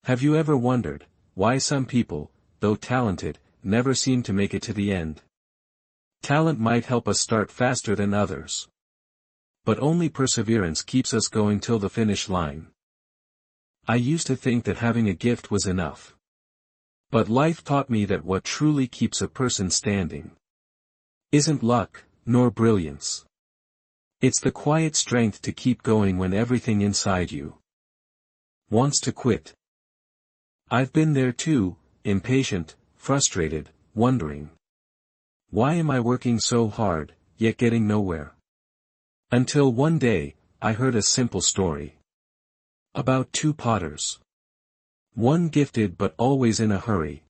Have you ever wondered why some people, though talented, never seem to make it to the end? Talent might help us start faster than others. But only perseverance keeps us going till the finish line. I used to think that having a gift was enough. But life taught me that what truly keeps a person standing isn't luck, nor brilliance. It's the quiet strength to keep going when everything inside you wants to quit. I've been there too, impatient, frustrated, wondering, why am I working so hard, yet getting nowhere? Until one day, I heard a simple story about two potters. One gifted but always in a hurry.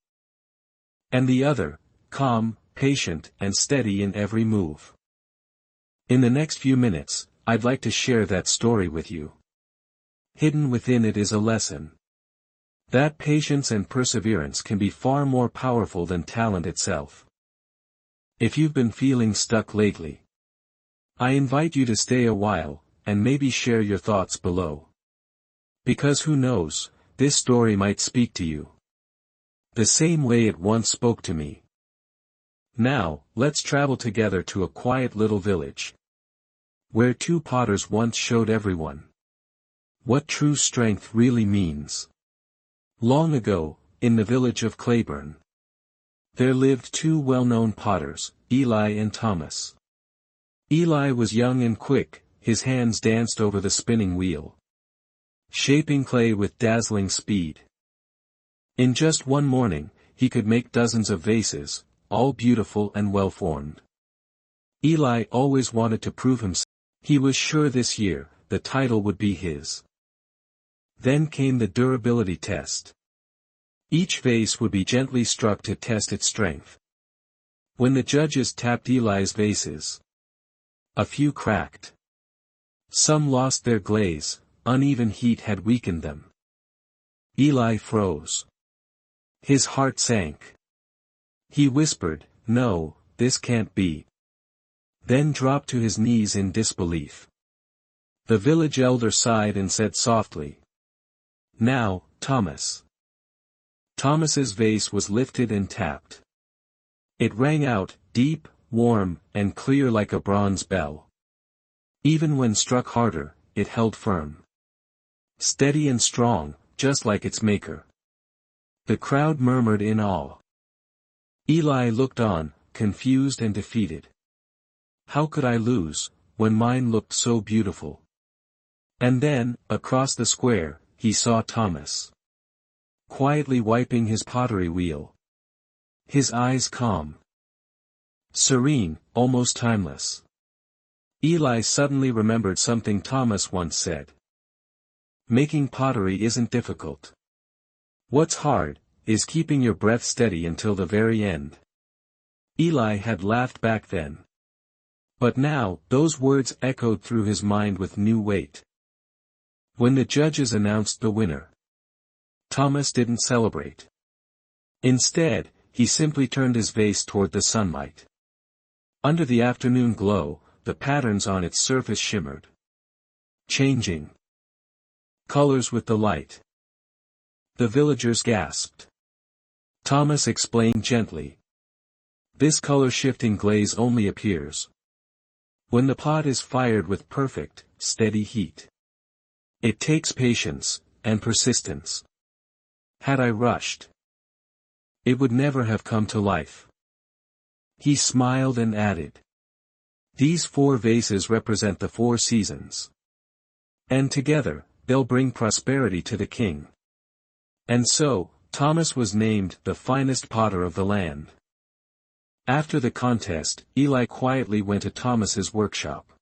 And the other, calm, patient, and steady in every move. In the next few minutes, I'd like to share that story with you. Hidden within it is a lesson that patience and perseverance can be far more powerful than talent itself. If you've been feeling stuck lately, I invite you to stay a while, and maybe share your thoughts below. Because who knows, this story might speak to you the same way it once spoke to me. Now, let's travel together to a quiet little village, where two potters once showed everyone what true strength really means. Long ago, in the village of Clayburn, there lived two well-known potters, Eli and Thomas. Eli was young and quick, his hands danced over the spinning wheel, shaping clay with dazzling speed. In just one morning, he could make dozens of vases, all beautiful and well-formed. Eli always wanted to prove himself. He was sure this year, the title would be his. Then came the durability test. Each vase would be gently struck to test its strength. When the judges tapped Eli's vases, a few cracked. Some lost their glaze, uneven heat had weakened them. Eli froze. His heart sank. He whispered, "No, this can't be." Then dropped to his knees in disbelief. The village elder sighed and said softly, "Now, Thomas." Thomas's vase was lifted and tapped. It rang out, deep, warm, and clear like a bronze bell. Even when struck harder, it held firm. Steady and strong, just like its maker. The crowd murmured in awe. Eli looked on, confused and defeated. How could I lose, when mine looked so beautiful? And then, across the square, he saw Thomas, quietly wiping his pottery wheel. His eyes calm, serene, almost timeless. Eli suddenly remembered something Thomas once said. Making pottery isn't difficult. What's hard, is keeping your breath steady until the very end. Eli had laughed back then. But now, those words echoed through his mind with new weight. When the judges announced the winner, Thomas didn't celebrate. Instead, he simply turned his vase toward the sunlight. Under the afternoon glow, the patterns on its surface shimmered, changing colors with the light. The villagers gasped. Thomas explained gently. This color-shifting glaze only appears when the pot is fired with perfect, steady heat. It takes patience and persistence. Had I rushed, it would never have come to life. He smiled and added, "These 4 vases represent the 4 seasons. And together, they'll bring prosperity to the king." And so, Thomas was named the finest potter of the land. After the contest, Eli quietly went to Thomas's workshop.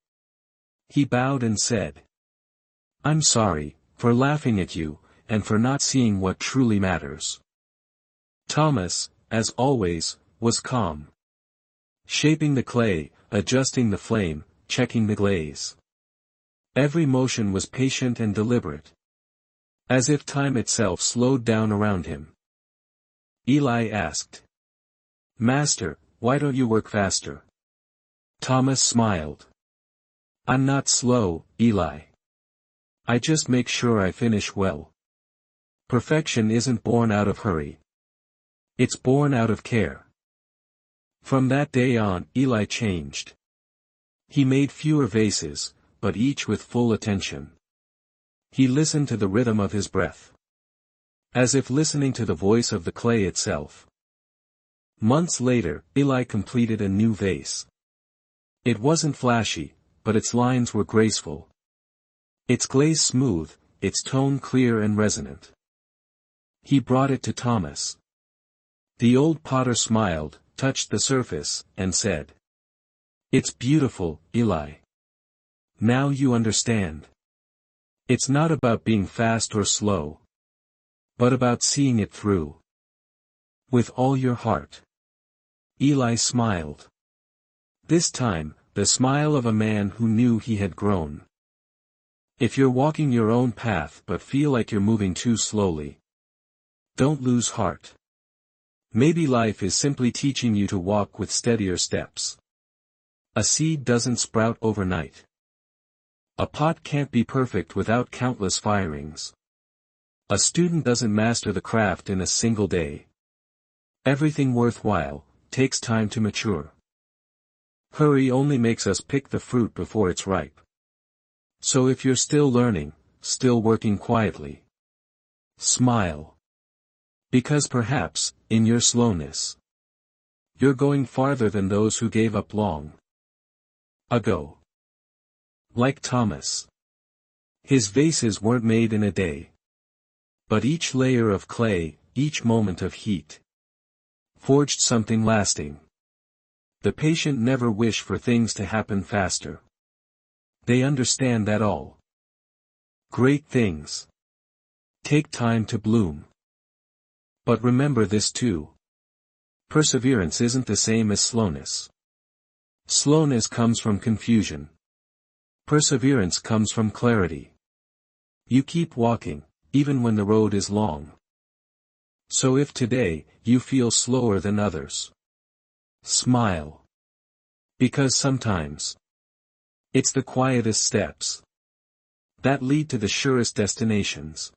He bowed and said, "I'm sorry, for laughing at you, and for not seeing what truly matters." Thomas, as always, was calm. Shaping the clay, adjusting the flame, checking the glaze. Every motion was patient and deliberate, as if time itself slowed down around him. Eli asked, "Master, why don't you work faster?" Thomas smiled. "I'm not slow, Eli. I just make sure I finish well. Perfection isn't born out of hurry. It's born out of care. From that day on, Eli changed. He made fewer vases, but each with full attention. He listened to the rhythm of his breath, as if listening to the voice of the clay itself. Months later, Eli completed a new vase. It wasn't flashy, but its lines were graceful. Its glaze smooth, its tone clear and resonant. He brought it to Thomas. The old potter smiled, touched the surface, and said, "It's beautiful, Eli. Now you understand. It's not about being fast or slow, but about seeing it through. With all your heart." Eli smiled. This time, the smile of a man who knew he had grown. If you're walking your own path but feel like you're moving too slowly, don't lose heart. Maybe life is simply teaching you to walk with steadier steps. A seed doesn't sprout overnight. A pot can't be perfect without countless firings. A student doesn't master the craft in a single day. Everything worthwhile takes time to mature. Hurry only makes us pick the fruit before it's ripe. So if you're still learning, still working quietly, smile. Because perhaps, in your slowness, you're going farther than those who gave up long ago. Like Thomas. His vases weren't made in a day. But each layer of clay, each moment of heat, forged something lasting. The patient never wish for things to happen faster. They understand that all great things take time to bloom. But remember this too. Perseverance isn't the same as slowness. Slowness comes from confusion. Perseverance comes from clarity. You keep walking, even when the road is long. So if today, you feel slower than others, smile. Because sometimes, it's the quietest steps that lead to the surest destinations.